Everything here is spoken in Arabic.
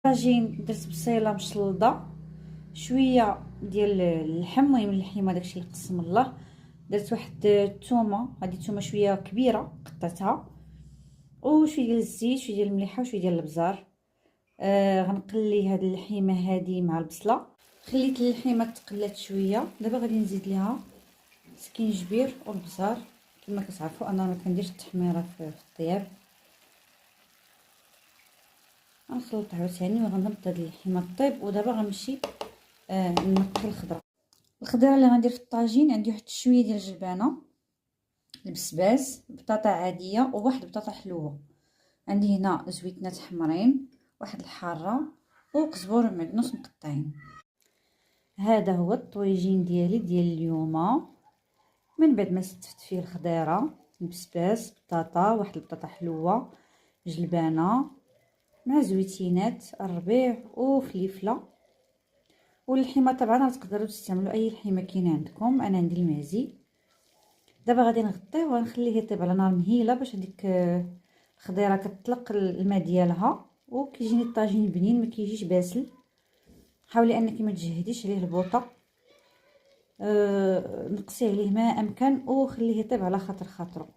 طاجين درت بصيله مشلضه، شويه ديال اللحم، المهم اللحيمه داكشي اللي قسم الله. درت واحد الثومه، هذه الثومه شويه كبيره قطعتها، وشويه ديال الزيت، شويه ديال المليحه، وشويه ديال الابزار. غنقلي هاد اللحيمه هادي مع البصله. خليت اللحيمه تقلات شويه، دابا غادي نزيد ليها سكينجبير والبزار. كما كتعرفوا انا ما كنديرش التحميره في الطياب. غنخلط عاوتاني وغنضمط هاد اللحيمه طيب. ودابا غنمشي نقي الخضره اللي غندير في الطاجين. عندي واحد شويه ديال الجبانه، البسباس، بطاطا عاديه، وواحد بطاطا حلوه. عندي هنا زويتنات حمرين، واحد الحاره، وقزبور ومعدنوس مقطعين. هذا هو الطويجين ديالي ديال اليوم. من بعد ما ستفت فيه الخضيره، البسباس، بطاطا، واحد البطاطا حلوه، جلبانه مع زويتينات الربيع وفليفله. واللحيمه طبعا تقدروا تستعملوا اي لحيمه كاينه عندكم، انا عندي المعزي. دابا غادي نغطيه وغنخليه يطيب على نار مهيله باش هذيك الخضيره كتطلق الماء ديالها، وكيجيني الطاجين بنين، ما كيجيش باسل. حاولي انك ما تجهديش عليه البوطه. نقصي عليه ما امكن وخليه يطيب على خاطر خاطرو.